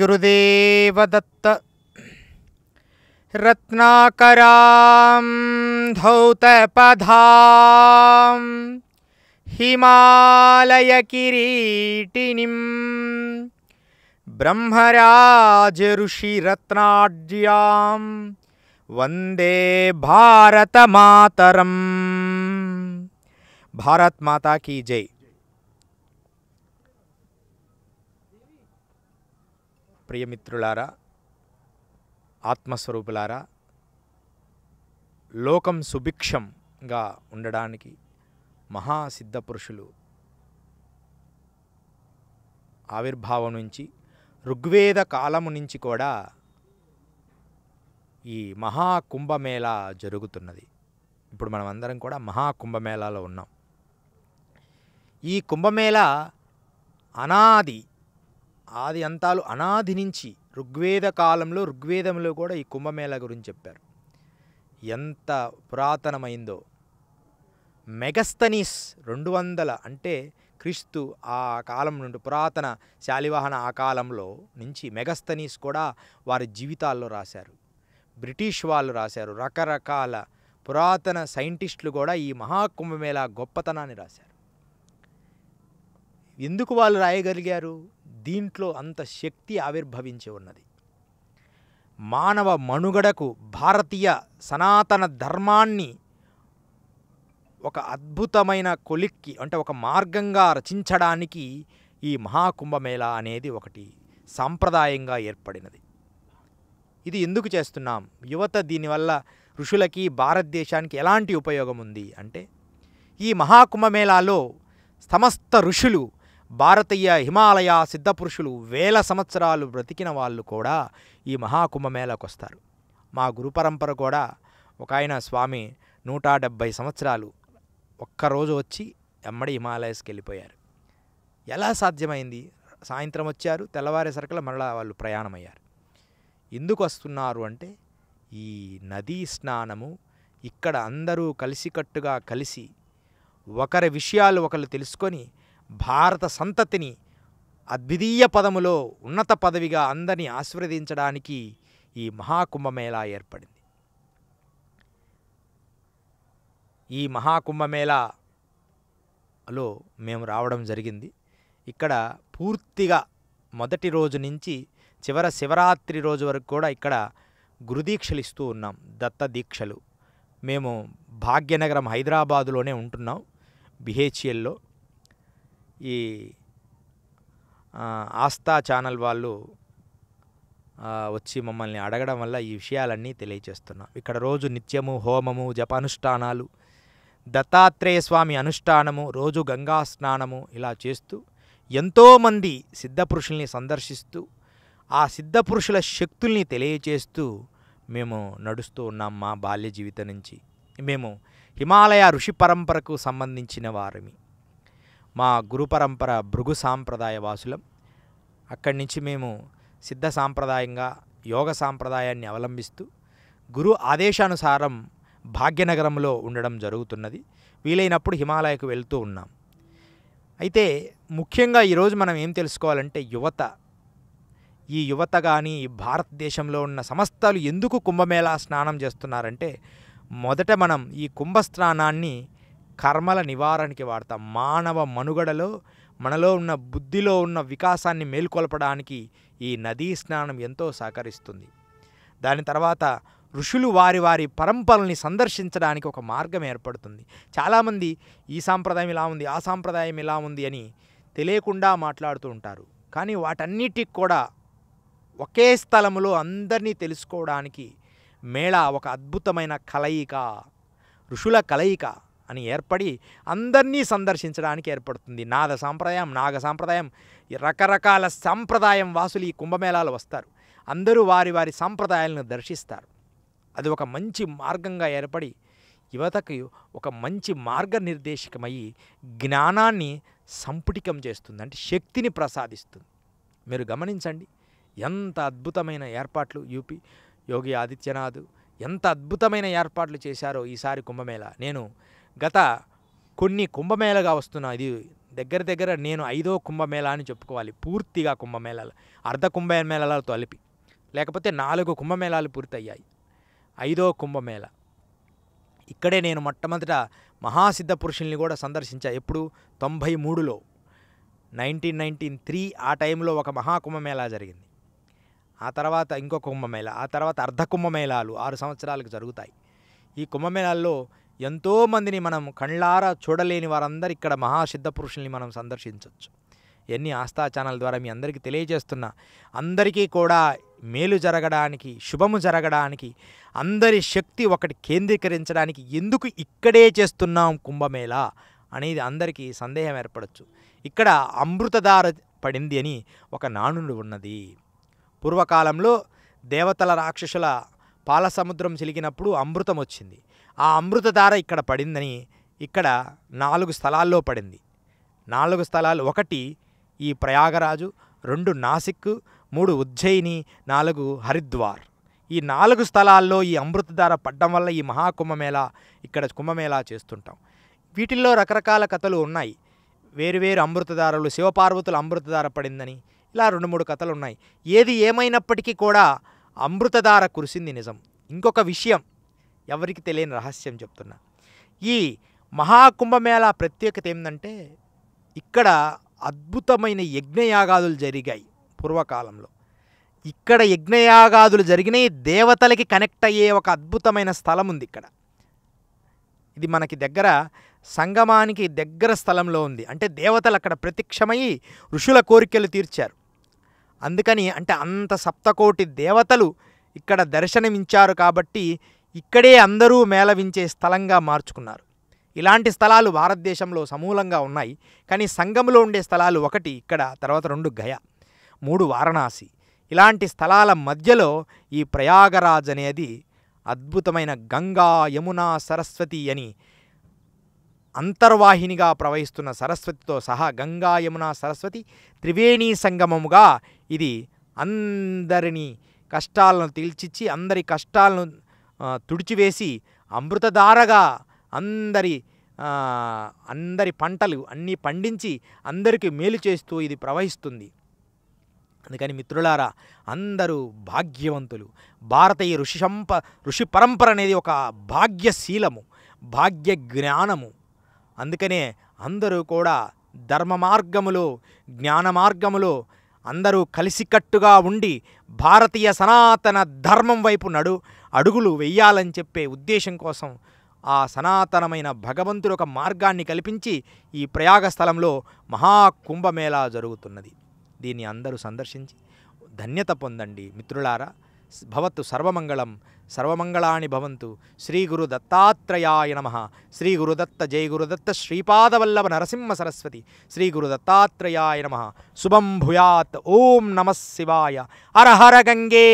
गुरुदेवदत्त रत्नाकरां धौतपदां हिमालयकिरीटिनीं ब्रह्मराजऋषिरत्नाढ्यां वंदे भारतमातरं। भारत माता की जय। ప్రియమిత్రులారా, ఆత్మస్వరూపులారా, లోకం సుభిక్షంగా ఉండడానికి మహాసిద్ధ పురుషులు ఆవిర్భావం నుంచి ఋగ్వేద కాలము నుంచి కూడా ఈ మహాకుంభమేళా జరుగుతున్నది. ఇప్పుడు మనం అందరం కూడా మహాకుంభమేళాలో ఉన్నాం. ఈ కుంభమేళా ఆది అంతాలు అనాది నుంచి ఋగ్వేద కాలంలో ఋగ్వేదంలో కూడా ఈ కుంభమేళా గురించి చెప్పారు. ఎంత పురాతనమైందో. మెగస్తనీస్ 200 అంటే క్రీస్తు ఆ కాలం నుండి పురాతన శాలివాహన ఆ కాలంలో నుంచి మెగస్తనీస్ కూడా వారి జీవితాల్లో రాశారు. బ్రిటిష్ వాళ్ళు రాశారు. రకరకాల పురాతన సైంటిస్టులు కూడా ఈ మహాకుంభమేళా గొప్పతనాన్ని రాశారు. ఎందుకు వాళ్ళు రాయగలిగారు? దీంట్లో అంత శక్తి ఆవిర్భవించి ఉన్నది. మానవ మనుగడకు భారతీయ సనాతన ధర్మాన్ని ఒక అద్భుతమైన కొలిక్కి అంటే ఒక మార్గంగా రచించడానికి ఈ మహాకుంభమేళా అనేది ఒకటి సాంప్రదాయంగా ఏర్పడినది. ఇది ఎందుకు చేస్తున్నాం? యువత దీనివల్ల ఋషులకి భారతదేశానికి ఎలాంటి ఉపయోగం ఉంది అంటే, ఈ మహాకుంభమేళాలో సమస్త ఋషులు, భారతీయ హిమాలయ సిద్ధపురుషులు, వేల సంవత్సరాలు బ్రతికిన వాళ్ళు కూడా ఈ మహాకుంభమేళాకు వస్తారు. మా గురు పరంపర కూడా ఒక ఆయన స్వామి 170 సంవత్సరాలు ఒక్కరోజు వచ్చి ఎమ్మడి హిమాలయస్కి వెళ్ళిపోయారు. ఎలా సాధ్యమైంది? సాయంత్రం వచ్చారు, తెల్లవారేసరికల్లా మరలా వాళ్ళు ప్రయాణమయ్యారు. ఎందుకు వస్తున్నారు అంటే, ఈ నదీ స్నానము ఇక్కడ అందరూ కలిసికట్టుగా కలిసి ఒకరి విషయాలు ఒకరు తెలుసుకొని భారత సంతతిని అద్వితీయ పదములో ఉన్నత పదవిగా అందరినీ ఆశీర్వదించడానికి ఈ మహాకుంభమేళా ఏర్పడింది. ఈ మహాకుంభమేళాలో మేము రావడం జరిగింది. ఇక్కడ పూర్తిగా మొదటి రోజు నుంచి శివరాత్రి రోజు వరకు కూడా ఇక్కడ గురుదీక్షలు ఇస్తూ ఉన్నాం, దత్త దీక్షలు. మేము భాగ్యనగరం హైదరాబాదులోనే ఉంటున్నాం, బిహెచ్ఎల్లో. ఈ ఆస్థా ఛానల్ వాళ్ళు వచ్చి మమ్మల్ని అడగడం వల్ల ఈ విషయాలన్నీ తెలియచేస్తున్నాం. ఇక్కడ రోజు నిత్యము హోమము, జపానుష్ఠానాలు, దత్తాత్రేయ స్వామి అనుష్ఠానము, రోజు గంగా స్నానము ఇలా చేస్తూ ఎంతోమంది సిద్ధపురుషుల్ని సందర్శిస్తూ ఆ సిద్ధపురుషుల శక్తుల్ని తెలియచేస్తూ మేము నడుస్తూ ఉన్నాం. మా బాల్య జీవితం నుంచి మేము హిమాలయ ఋషి పరంపరకు సంబంధించిన వారిమి. మా గురు పరంపర భృగు సాంప్రదాయ వాసులం. అక్కడి నుంచి మేము సిద్ధ సాంప్రదాయంగా యోగ సాంప్రదాయాన్ని అవలంబిస్తూ గురు ఆదేశానుసారం భాగ్యనగరంలో ఉండడం జరుగుతున్నది. వీలైనప్పుడు హిమాలయకు వెళ్తూ ఉన్నాం. అయితే ముఖ్యంగా ఈరోజు మనం ఏం తెలుసుకోవాలంటే, ఈ యువత కానీ భారతదేశంలో ఉన్న సమస్తలు ఎందుకు కుంభమేళా స్నానం చేస్తున్నారంటే, మొదట మనం ఈ కుంభస్నానాన్ని కర్మల నివారణకి వాడతాం. మానవ మనుగడలో మనలో ఉన్న బుద్ధిలో ఉన్న వికాసాన్ని మేల్కొల్పడానికి ఈ నదీ స్నానం ఎంతో సహకరిస్తుంది. దాని తర్వాత ఋషులు వారి పరంపరల్ని సందర్శించడానికి ఒక మార్గం ఏర్పడుతుంది. చాలామంది ఈ సాంప్రదాయం ఇలా ఉంది, ఆ సాంప్రదాయం ఇలా ఉంది అని తెలియకుండా మాట్లాడుతూ ఉంటారు. కానీ వాటన్నిటికి కూడా ఒకే స్థలంలో అందరినీ తెలుసుకోవడానికి మేళా ఒక అద్భుతమైన కలయిక, ఋషుల కలయిక అని ఏర్పడి అందరినీ సందర్శించడానికి ఏర్పడుతుంది. నాగ సాంప్రదాయం రకరకాల సాంప్రదాయం వాసులు ఈ కుంభమేళాలో వస్తారు. అందరూ వారి సాంప్రదాయాలను దర్శిస్తారు. అది ఒక మంచి మార్గంగా ఏర్పడి యువతకు ఒక మంచి మార్గనిర్దేశకమయ్యి జ్ఞానాన్ని సంపుటికం చేస్తుంది, అంటే శక్తిని ప్రసాదిస్తుంది. మీరు గమనించండి, ఎంత అద్భుతమైన ఏర్పాట్లు యూపీ యోగి ఆదిత్యనాథ్ ఎంత అద్భుతమైన ఏర్పాట్లు చేశారో ఈసారి కుంభమేళా. నేను గత కొన్ని కుంభమేళగా వస్తున్నా, ఇది దగ్గర దగ్గర నేను 5వ కుంభమేళా అని చెప్పుకోవాలి. పూర్తిగా కుంభమేళాలు, అర్ధ కుంభమేళాలతో కలిపి, లేకపోతే 4 కుంభమేళాలు పూర్తయ్యాయి. 5వ కుంభమేళా ఇక్కడే నేను మొట్టమొదట మహాసిద్ధ పురుషుల్ని కూడా సందర్శించా. ఎప్పుడు? 93లో, 1993 ఆ టైంలో ఒక మహాకుంభమేళా జరిగింది. ఆ తర్వాత ఇంకొక కుంభమేళా, ఆ తర్వాత అర్ధ కుంభమేళాలు 6 సంవత్సరాలకు జరుగుతాయి. ఈ కుంభమేళాల్లో ఎంతోమందిని మనం కళ్ళారా చూడలేని వారందరూ ఇక్కడ మహాసిద్ధ పురుషుల్ని మనం సందర్శించవచ్చు. ఎన్ని ఆస్థా ఛానల్ ద్వారా మీ అందరికీ తెలియజేస్తున్నా, అందరికీ కూడా మేలు జరగడానికి, శుభము జరగడానికి, అందరి శక్తి ఒకటి కేంద్రీకరించడానికి ఎందుకు ఇక్కడే చేస్తున్నాం కుంభమేళా అనేది అందరికీ సందేహం ఏర్పడచ్చు. ఇక్కడ అమృతధార పడింది అని ఒక నానుడు ఉన్నది. పూర్వకాలంలో దేవతల రాక్షసుల పాల సముద్రం చిలికినప్పుడు అమృతం వచ్చింది. ఆ అమృతధార ఇక్కడ పడిందని ఇక్కడ 4 స్థలాల్లో పడింది. 4 స్థలాలు: 1 ఈ ప్రయాగరాజు, 2 నాసిక్, 3 ఉజ్జయిని, 4 హరిద్వార్. ఈ 4 స్థలాల్లో ఈ అమృతధార పడ్డం వల్ల ఈ మహాకుంభమేళా, ఇక్కడ కుంభమేళా చేస్తుంటాం. వీటిల్లో రకరకాల కథలు ఉన్నాయి. వేరువేరు అమృతధారలు, శివపార్వతుల అమృతధార పడిందని ఇలా 2-3 కథలు ఉన్నాయి. ఏది ఏమైనప్పటికీ కూడా అమృతధార కురిసింది నిజం. ఇంకొక విషయం, ఎవరికి తెలియని రహస్యం చెప్తున్నా. ఈ మహాకుంభమేళా ప్రత్యేకత ఏంటంటే ఇక్కడ అద్భుతమైన యజ్ఞయాగాదులు జరిగాయి. పూర్వకాలంలో ఇక్కడ యజ్ఞయాగాదులు జరిగినాయి. దేవతలకి కనెక్ట్ అయ్యే ఒక అద్భుతమైన స్థలం ఉంది ఇక్కడ. ఇది మనకి దగ్గర, సంగమానికి దగ్గర స్థలంలో ఉంది. అంటే దేవతలు అక్కడ ప్రత్యక్షమయ్యి ఋషుల కోరికలు తీర్చారు. అందుకని అంటే అంత సప్తకోటి దేవతలు ఇక్కడ దర్శనమించారు కాబట్టి ఇక్కడే అందరూ మేళవించే స్థలంగా మార్చుకున్నారు. ఇలాంటి స్థలాలు భారతదేశంలో సమూలంగా ఉన్నాయి. కానీ సంగంలో ఉండే స్థలాలు 1 ఇక్కడ, తర్వాత 2 గయ, 3 వారణాసి. ఇలాంటి స్థలాల మధ్యలో ఈ ప్రయాగరాజ్ అనేది అద్భుతమైన గంగా, యమున, సరస్వతి అని అంతర్వాహినిగా ప్రవహిస్తున్న సరస్వతితో సహా గంగా, యమున, సరస్వతి త్రివేణీ సంగమముగా ఇది అందరినీ కష్టాలను తీల్చిచ్చి, అందరి కష్టాలను తుడిచివేసి అమృతధారగా అందరి పంటలు అన్నీ పండించి అందరికీ మేలు చేస్తూ ఇది ప్రవహిస్తుంది. అందుకని మిత్రులారా, అందరూ భాగ్యవంతులు. భారతీయ ఋషి పరంపర అనేది ఒక భాగ్యశీలము, భాగ్య జ్ఞానము. అందుకనే అందరూ కూడా ధర్మ మార్గములో, జ్ఞాన మార్గములో అందరూ కలిసికట్టుగా ఉండి భారతీయ సనాతన ధర్మం వైపు అడుగులు వెయ్యాలని చెప్పే ఉద్దేశం కోసం ఆ సనాతనమైన భగవంతుడు ఒక మార్గాన్ని కల్పించి ఈ ప్రయాగ స్థలంలో మహాకుంభమేళా జరుగుతున్నది. దీన్ని అందరూ సందర్శించి ధన్యత పొందండి మిత్రులారా. భవతు సర్వమంగళం, సర్వమంగళాని భవంతు. శ్రీ గురు దత్తాత్రేయాయ నమః. శ్రీ గురుదత్త, జయ గురుదత్త, శ్రీపాదవల్లభ నరసింహ సరస్వతి. శ్రీ గురు దత్తాత్రేయాయ నమః. శుభం భూయాత్. ఓం నమః శివాయ. హర హర గంగే.